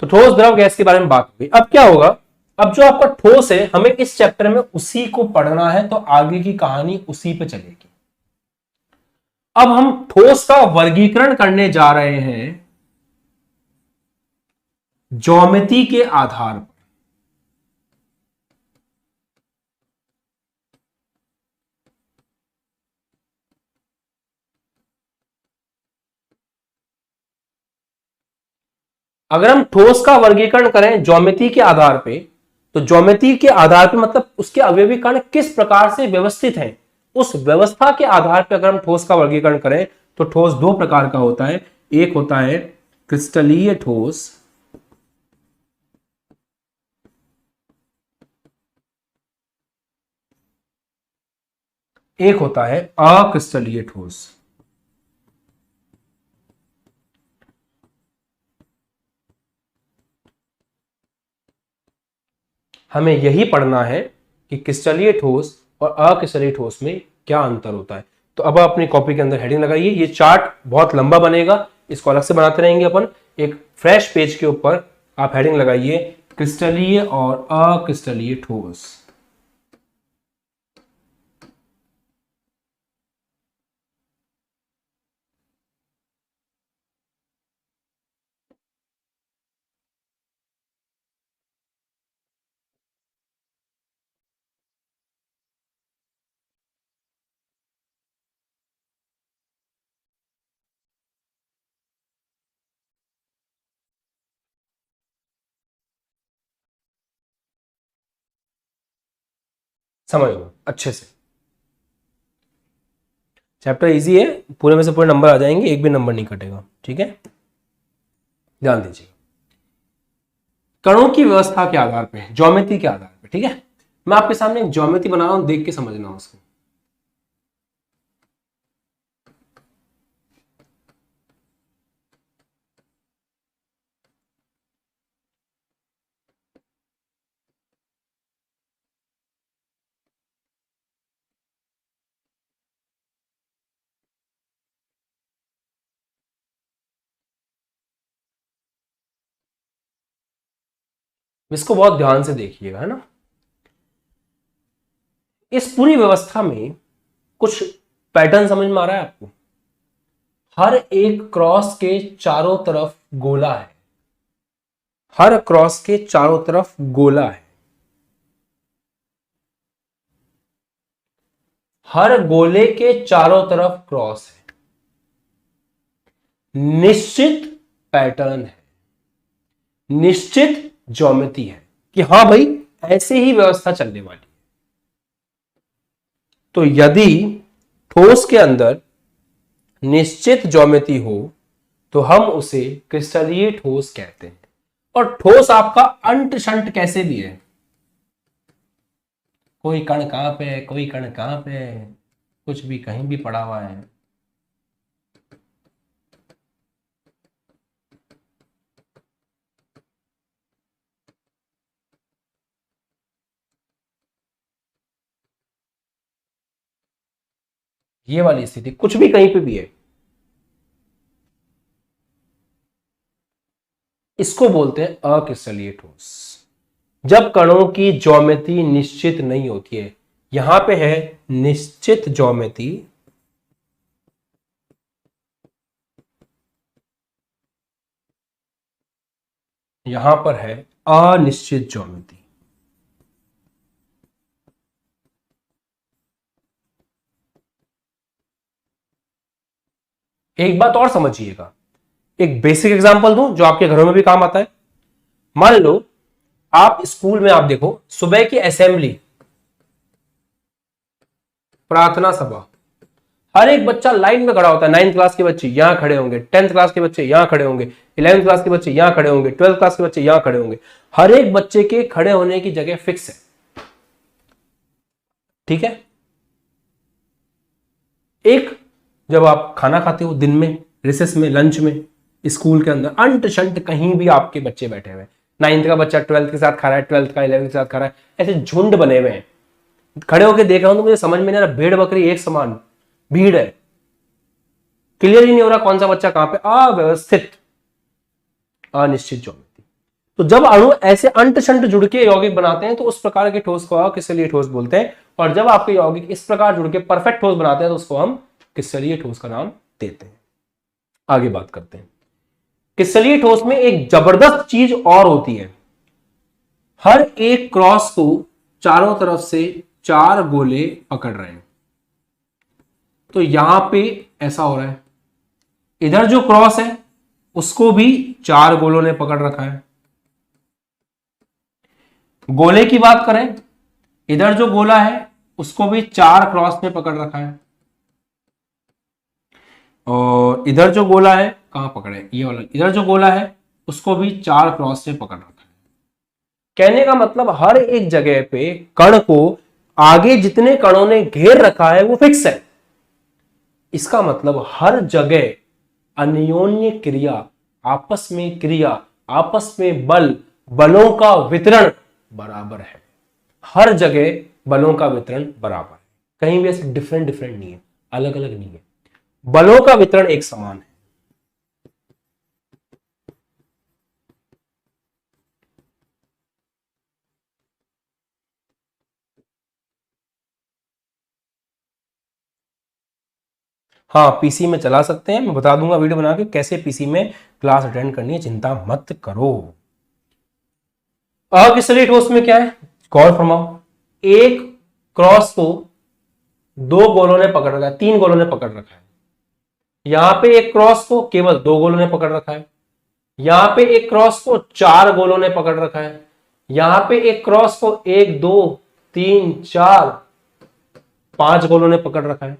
तो ठोस द्रव गैस के बारे में बात हो गई। अब क्या होगा, अब जो आपका ठोस है हमें इस चैप्टर में उसी को पढ़ना है, तो आगे की कहानी उसी पे चलेगी। अब हम ठोस का वर्गीकरण करने जा रहे हैं ज्योमेट्री के आधार पर। अगर हम ठोस का वर्गीकरण करें ज्योमेट्री के आधार पे, तो ज्योमेट्री के आधार पे मतलब उसके अवयवी कण किस प्रकार से व्यवस्थित हैं, उस व्यवस्था के आधार पर अगर हम ठोस का वर्गीकरण करें तो ठोस दो प्रकार का होता है। एक होता है क्रिस्टलीय ठोस, एक होता है अक्रिस्टलीय ठोस। हमें यही पढ़ना है कि क्रिस्टलीय ठोस और अक्रिस्टलीय ठोस में क्या अंतर होता है। तो अब अपनी कॉपी के अंदर हेडिंग लगाइए। ये चार्ट बहुत लंबा बनेगा, इसको अलग से बनाते रहेंगे अपन। एक फ्रेश पेज के ऊपर आप हेडिंग लगाइए क्रिस्टलीय और अक्रिस्टलीय ठोस। समझ लो अच्छे से, चैप्टर इजी है, पूरे में से पूरे नंबर आ जाएंगे, एक भी नंबर नहीं कटेगा। ठीक है, ध्यान दीजिए। कणों की व्यवस्था के आधार पे, ज्योमेट्री के आधार पे। ठीक है, मैं आपके सामने एक ज्योमेट्री बना रहा हूं, देख के समझना उसको। इसको बहुत ध्यान से देखिएगा, है ना। इस पूरी व्यवस्था में कुछ पैटर्न समझ में आ रहा है आपको। हर एक क्रॉस के चारों तरफ गोला है, हर क्रॉस के चारों तरफ गोला है, हर गोले के चारों तरफ क्रॉस है। निश्चित पैटर्न है, निश्चित ज्योमेट्री है कि हाँ भाई ऐसे ही व्यवस्था चलने वाली है। तो यदि ठोस के अंदर निश्चित ज्योमेट्री हो तो हम उसे क्रिस्टलीय ठोस कहते हैं। और ठोस आपका अंट शंट कैसे भी है, कोई कण कहां पे है, कोई कण कहां पे है, कुछ भी कहीं भी पड़ा हुआ है। ये वाली स्थिति कुछ भी कहीं पे भी है, इसको बोलते हैं अक्रिस्टलीय ठोस। जब कणों की ज्योमेट्री निश्चित नहीं होती है, यहां पे है निश्चित ज्योमेट्री, यहां पर है अनिश्चित ज्योमेट्री। एक बात और समझिएगा, एक बेसिक एग्जांपल दूं जो आपके घरों में भी काम आता है। मान लो आप स्कूल में, आप देखो सुबह की असेंबली, प्रार्थना सभा, हर एक बच्चा लाइन में खड़ा होता है। 9th क्लास के बच्चे यहां खड़े होंगे, 10th क्लास के बच्चे यहां खड़े होंगे, 11th क्लास के बच्चे यहां खड़े होंगे, 12th क्लास के बच्चे यहां खड़े होंगे। हर एक बच्चे के खड़े होने की जगह फिक्स है। ठीक है, एक जब आप खाना खाते हो दिन में, रिसेस में, लंच में, स्कूल के अंदर अंट शंट कहीं भी आपके बच्चे बैठे हुए हैं। 9th का बच्चा 12th के साथ खा रहा है, 12th का 11th के साथ खा रहा है, ऐसे झुंड बने हुए हैं। खड़े होकर देख रहा हूं तो मुझे समझ में नहीं आ रहा, भेड़ बकरी एक समान भीड़ है, क्लियर ही नहीं हो रहा कौन सा बच्चा कहां पे। अव्यवस्थित, अनिश्चित ज्योमेट्री। तो जब अणु ऐसे अंट शंट जुड़ के यौगिक बनाते हैं तो उस प्रकार के ठोस को क्रिस्टलीय ठोस बोलते हैं, और जब आपके यौगिक इस प्रकार जुड़ के परफेक्ट ठोस बनाते हैं तो उसको हम क्रिस्टलीय ठोस का नाम देते हैं। आगे बात करते हैं। क्रिस्टलीय ठोस में एक जबरदस्त चीज और होती है, हर एक क्रॉस को चारों तरफ से 4 गोले पकड़ रहे हैं। तो यहां पे ऐसा हो रहा है, इधर जो क्रॉस है उसको भी 4 गोलों ने पकड़ रखा है। गोले की बात करें, इधर जो गोला है उसको भी 4 क्रॉस ने पकड़ रखा है, और इधर जो गोला है कहां पकड़े, ये वाला, इधर जो गोला है उसको भी 4 क्रॉस ने पकड़ रखा है। कहने का मतलब हर एक जगह पे कण को आगे जितने कणों ने घेर रखा है वो फिक्स है। इसका मतलब हर जगह अन्योन्य क्रिया, आपस में क्रिया, आपस में बल, बलों का वितरण बराबर है। हर जगह बलों का वितरण बराबर है, कहीं भी ऐसे डिफरेंट डिफरेंट नहीं है, अलग अलग नहीं है, बलों का वितरण एक समान है। हाँ, पीसी में चला सकते हैं, मैं बता दूंगा वीडियो बना के कैसे पीसी में क्लास अटेंड करनी है, चिंता मत करो। अक्रिस्टलीय ठोस में क्या है, गौर फरमाओ, एक क्रॉस को 2 गोलों ने पकड़ रखा है, 3 गोलों ने पकड़ रखा है। यहां पे एक क्रॉस को केवल 2 गोलों ने पकड़ रखा है, यहां पे एक क्रॉस को 4 गोलों ने पकड़ रखा है, यहां पे एक क्रॉस को 1 2 3 4 5 गोलों ने पकड़ रखा है।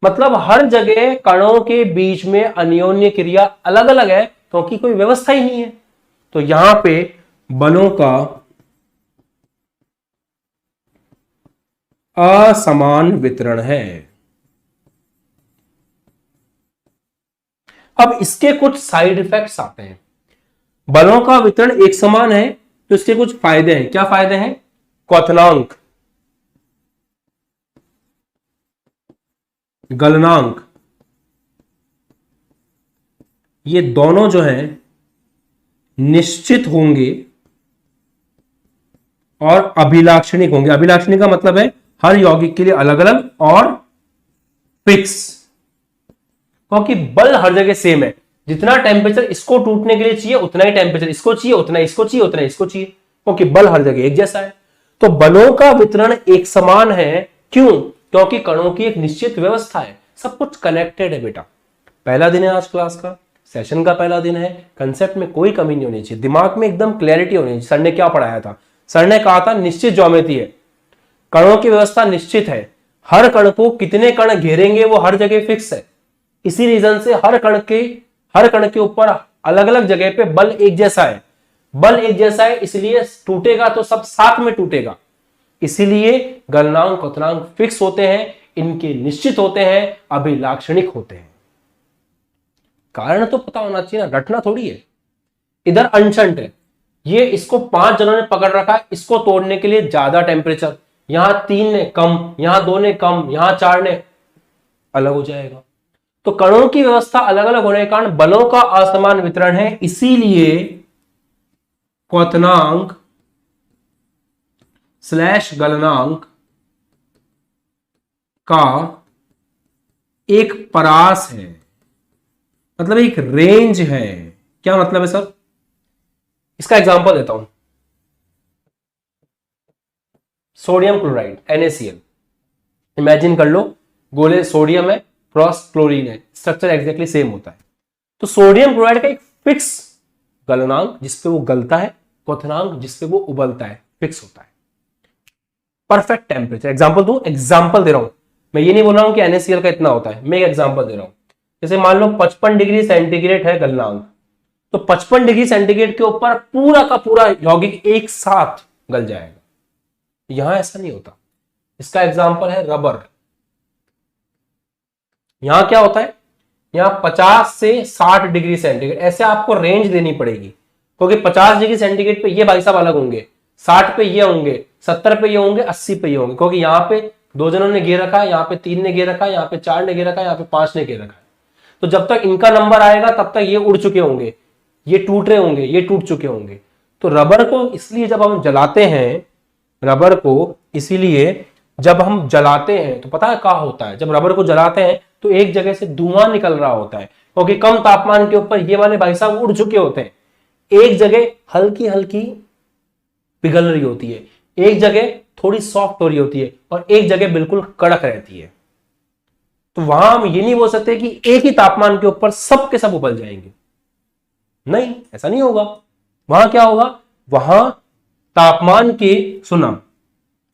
मतलब हर जगह कणों के बीच में अन्योन्य क्रिया अलग अलग है, क्योंकि कोई व्यवस्था ही नहीं है। तो यहां पे बलों का असमान वितरण है। अब इसके कुछ साइड इफेक्ट्स आते हैं। बलों का वितरण एक समान है तो इसके कुछ फायदे हैं। क्या फायदे हैं, क्वथनांक, गलनांक, ये दोनों जो है निश्चित होंगे और अभिलाक्षणिक होंगे। अभिलाक्षणिक का मतलब है हर यौगिक के लिए अलग अलग और फिक्स, क्योंकि बल हर जगह सेम है। जितना टेम्परेचर इसको टूटने के लिए चाहिए उतना ही टेम्परेचर इसको चाहिए, उतना इसको चाहिए, उतना इसको चाहिए, क्योंकि बल हर जगह एक जैसा है। तो बलों का वितरण एक समान है। क्यों, क्योंकि कणों की एक निश्चित व्यवस्था है, सब कुछ कनेक्टेड है। बेटा पहला दिन है आज क्लास का, सेशन का पहला दिन है, कंसेप्ट में कोई कमी नहीं होनी चाहिए, दिमाग में एकदम क्लैरिटी होनी चाहिए। सर ने क्या पढ़ाया था, सर ने कहा था निश्चित ज्योमेट्री है, कणों की व्यवस्था निश्चित है, हर कण को कितने कण घेरेंगे वो हर जगह फिक्स है। इसी रीजन से हर कण के ऊपर अलग अलग जगह पे बल एक जैसा है। बल एक जैसा है इसलिए टूटेगा तो सब साथ में टूटेगा, इसीलिए गलनांक क्वथनांक फिक्स होते हैं, इनके निश्चित होते हैं, अभिलाक्षणिक होते हैं। कारण तो पता होना चाहिए ना, रटना थोड़ी है। इधर अनशंट है, ये इसको 5 जनों ने पकड़ रखा है, इसको तोड़ने के लिए ज्यादा टेम्परेचर, यहां 3 ने कम, यहां 2 ने कम, यहां 4 ने, अलग हो जाएगा। तो कणों की व्यवस्था अलग अलग होने के कारण बलों का असमान वितरण है, इसीलिए क्वथनांक / गलनांक का एक परास है, मतलब एक रेंज है। क्या मतलब है सर, इसका एग्जांपल देता हूं। सोडियम क्लोराइड NaCl, इमेजिन कर लो गोले सोडियम है, क्रॉस क्लोरीन है, स्ट्रक्चर एग्जैक्टली सेम होता है। तो सोडियम क्लोराइड का एक फिक्स गलनांक जिसपे वो गलता है, क्वथनांक जिसपे वो उबलता है, फिक्स होता है। परफेक्ट टेम्परेचर, एग्जांपल दूं, एग्जांपल दे रहा हूं, मैं ये नहीं बोल रहा हूं कि NaCl का इतना होता है, मैं एक एग्जांपल दे रहा हूं। जैसे मान लो 55 डिग्री सेंटीग्रेड है गलनांक, तो 55 डिग्री सेंटीग्रेड के ऊपर पूरा का पूरा यौगिक एक साथ गल जाएगा। यहां ऐसा नहीं होता। इसका एग्जांपल है रबर। यहां क्या होता है, यहां 50 से 60 डिग्री सेंटीग्रेड, ऐसे आपको रेंज देनी पड़ेगी, क्योंकि 50 डिग्री सेंटीग्रेड पे ये भाई साहब अलग होंगे, 60 पे ये होंगे, 70 पे ये होंगे, 80 पे ये होंगे, क्योंकि यहां पे 2 जनों ने घेर रखा है, यहां पे 3 ने घेर रखा है, यहां पे 4 ने घेर रखा है, यहां पे 5 ने घेर रखा है। तो जब तक इनका नंबर आएगा तब तक ये उड़ चुके होंगे, ये टूट रहे होंगे, ये टूट चुके होंगे। तो रबर को इसलिए जब हम जलाते हैं, रबर को इसीलिए जब हम जलाते हैं तो पता है क्या होता है, जब रबर को जलाते हैं तो एक जगह से धुआं निकल रहा होता है, क्योंकि कम तापमान के ऊपर ये वाले भाई साहब उड़ चुके होते हैं। एक जगह हल्की हल्की पिघल रही होती है, एक जगह थोड़ी सॉफ्ट हो रही होती है, और एक जगह बिल्कुल कड़क रहती है। तो वहां हम ये नहीं बोल सकते कि एक ही तापमान के ऊपर सब के सब उबल जाएंगे, नहीं, ऐसा नहीं होगा। वहां क्या होगा, वहां तापमान के, सुना,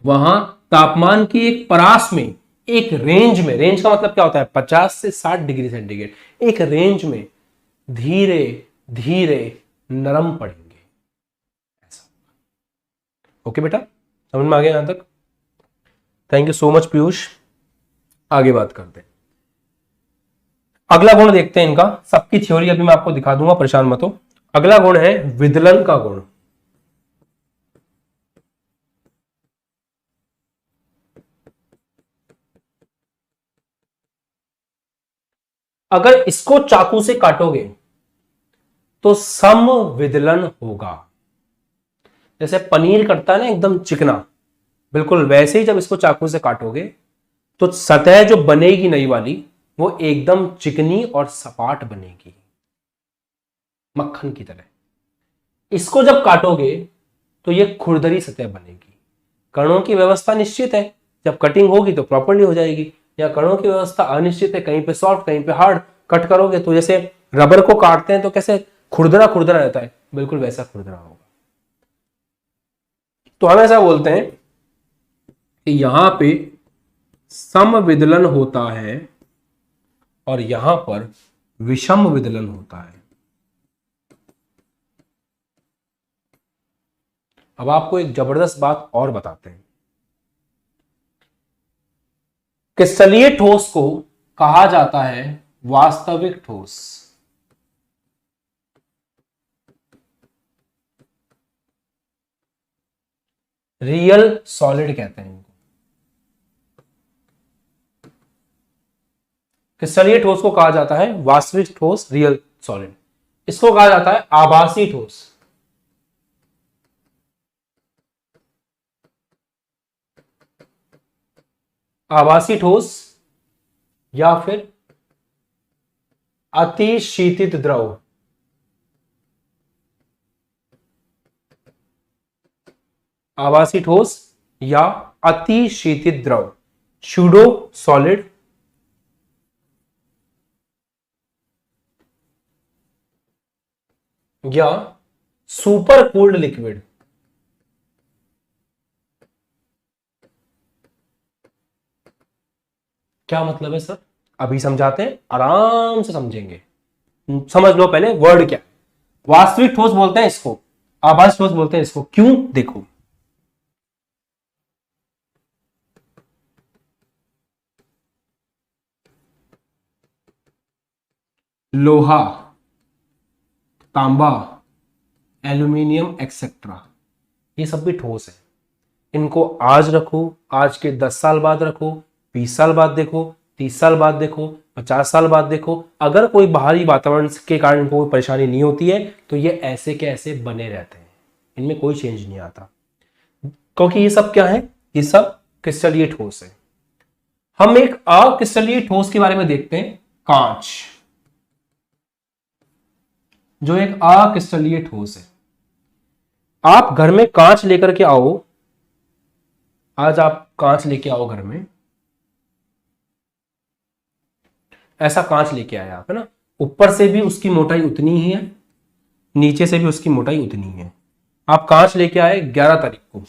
वहां तापमान की एक परास में, एक रेंज में, रेंज का मतलब क्या होता है 50 से 60 डिग्री सेंटीग्रेड, एक रेंज में धीरे धीरे नरम पड़ेंगे, ऐसा। ओके बेटा, समझ में आ गया यहां तक? Thank you so much Piyush. आगे बात करते हैं, अगला गुण देखते हैं इनका। सबकी थ्योरी अभी मैं आपको दिखा दूंगा, परेशान मत हो। अगला गुण है विदलन का गुण। अगर इसको चाकू से काटोगे तो समविदलन होगा। जैसे पनीर कटता है ना एकदम चिकना, बिल्कुल वैसे ही जब इसको चाकू से काटोगे तो सतह जो बनेगी नई वाली वो एकदम चिकनी और सपाट बनेगी, मक्खन की तरह। इसको जब काटोगे तो ये खुरदरी सतह बनेगी। कणों की व्यवस्था निश्चित है, जब कटिंग होगी तो प्रॉपर्ली हो जाएगी, या कणों की व्यवस्था अनिश्चित है, कहीं पे सॉफ्ट कहीं पे हार्ड। कट करोगे तो जैसे रबर को काटते हैं तो कैसे खुरदरा खुरदरा रहता है, बिल्कुल वैसा खुरदरा होगा। तो हम ऐसा बोलते हैं कि यहां पे समविदलन होता है और यहां पर विषम विदलन होता है। अब आपको एक जबरदस्त बात और बताते हैं, क्रिस्टलीय ठोस को कहा जाता है वास्तविक ठोस। रियल सॉलिड कहते हैं इनको। क्रिस्टलीय ठोस को कहा जाता है वास्तविक ठोस, रियल सॉलिड। इसको कहा जाता है आभासी ठोस। आभासी ठोस या फिर अतिशीतित द्रव। आभासी ठोस या अतिशीतित द्रव, सूडो सॉलिड, या सुपर कूल्ड लिक्विड। क्या मतलब है सर? अभी समझाते हैं, आराम से समझेंगे। समझ लो पहले वर्ड क्या। वास्तविक ठोस बोलते हैं इसको, आभासी ठोस बोलते हैं इसको। क्यों? देखो, लोहा, तांबा, एल्यूमिनियम एक्सेट्रा, ये सब भी ठोस है। इनको आज रखो, आज के 10 साल बाद रखो, 20 साल बाद देखो, 30 साल बाद देखो, 50 साल बाद देखो, अगर कोई बाहरी वातावरण के कारण इनको कोई परेशानी नहीं होती है तो ये ऐसे के ऐसे बने रहते हैं, इनमें कोई चेंज नहीं आता, क्योंकि ये सब क्या है, ये सब क्रिस्टलीय ठोस है। हम एक अक्रिस्टलीय ठोस के बारे में देखते हैं, कांच, जो एक अक्रिस्टलीय ठोस है। आप घर में कांच लेकर के आओ, आज आप कांच लेके आओ घर में, ऐसा कांच लेके आए आप, है ना, ऊपर से भी उसकी मोटाई उतनी ही है, नीचे से भी उसकी मोटाई उतनी ही है। आप कांच लेके आए 11 तारीख को,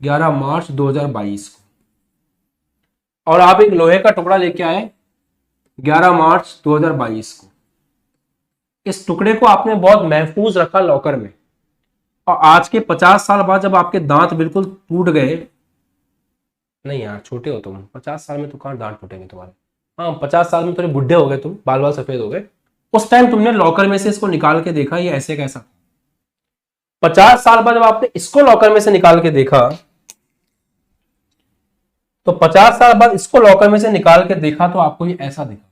11 मार्च 2022 को, और आप एक लोहे का टुकड़ा लेके आए 11 मार्च 2022 को। इस टुकड़े को आपने बहुत महफूज रखा लॉकर में, और आज के 50 साल बाद जब आपके दांत बिल्कुल टूट गए, नहीं यार छोटे हो तुम, 50 साल में तो कहां दांत टूटेंगे तुम्हारे, हाँ 50 साल में थोड़े बुढ़े हो गए तुम, बाल बाल सफेद हो गए, उस टाइम तुमने लॉकर में से इसको निकाल के देखा ये ऐसे कैसा। 50 साल बाद जब आपने इसको लॉकर में से निकाल के देखा, तो 50 साल बाद इसको लॉकर में से निकाल के देखा तो आपको ये ऐसा दिखा।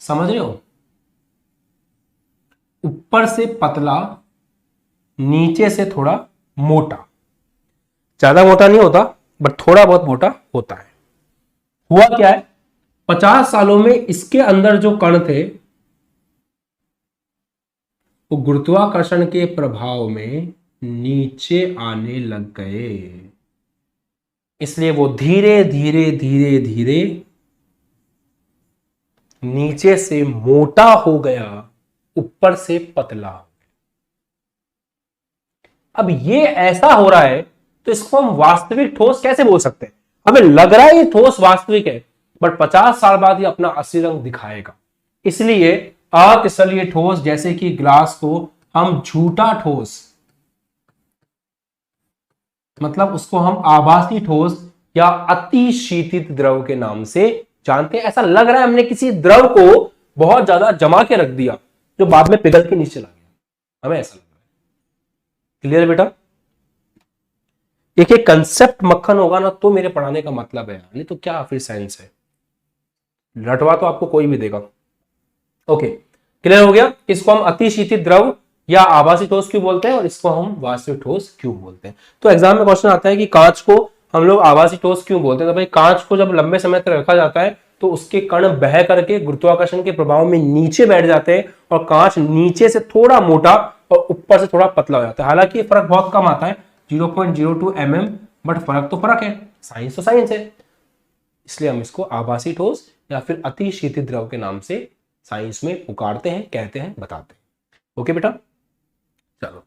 समझ रहे हो? ऊपर से पतला, नीचे से थोड़ा मोटा, ज्यादा मोटा नहीं होता बट थोड़ा बहुत मोटा होता है। हुआ क्या है, 50 सालों में इसके अंदर जो कण थे वो गुरुत्वाकर्षण के प्रभाव में नीचे आने लग गए, इसलिए वो धीरे धीरे धीरे धीरे नीचे से मोटा हो गया, ऊपर से पतला। अब ये ऐसा हो रहा है तो इसको हम वास्तविक ठोस कैसे बोल सकते हैं? हमें लग रहा है ये ठोस वास्तविक है, बट 50 साल बाद ये अपना असली रंग दिखाएगा। इसलिए अक्रिस्टलीय ठोस जैसे कि ग्लास को हम झूठा ठोस, मतलब उसको हम आभासी ठोस या अति शीतित द्रव के नाम से जानते हैं। ऐसा लग रहा है हमने किसी द्रव को बहुत ज्यादा जमा के रख दिया जो बाद में पिघल के नीचे चला गया, हमें ऐसा लग रहा है। क्लियर है बेटा? एक कंसेप्ट मक्खन होगा ना तो मेरे पढ़ाने का मतलब है, नहीं तो क्या फिर साइंस है, रटवा तो आपको कोई भी देगा। ओके, क्लियर हो गया? इसको हम अति शीतित द्रव या आभासी ठोस क्यों बोलते हैं और इसको हम वास्तविक ठोस क्यों बोलते हैं। तो एग्जाम में क्वेश्चन आता है कि कांच को हम लोग आभासी ठोस क्यों बोलते हैं। तो भाई कांच को जब लंबे समय तक रखा जाता है तो उसके कण बह करके गुरुत्वाकर्षण के प्रभाव में नीचे बैठ जाते हैं और कांच नीचे से थोड़ा मोटा और ऊपर से थोड़ा पतला हो जाता है। हालांकि फर्क बहुत कम आता है, 0.02 mm, बट फर्क तो फर्क है, साइंस तो साइंस है। इसलिए हम इसको आभासी ठोस या फिर अति शीतित द्रव के नाम से साइंस में पुकारते हैं, कहते हैं, बताते हैं। ओके बेटा, चलो।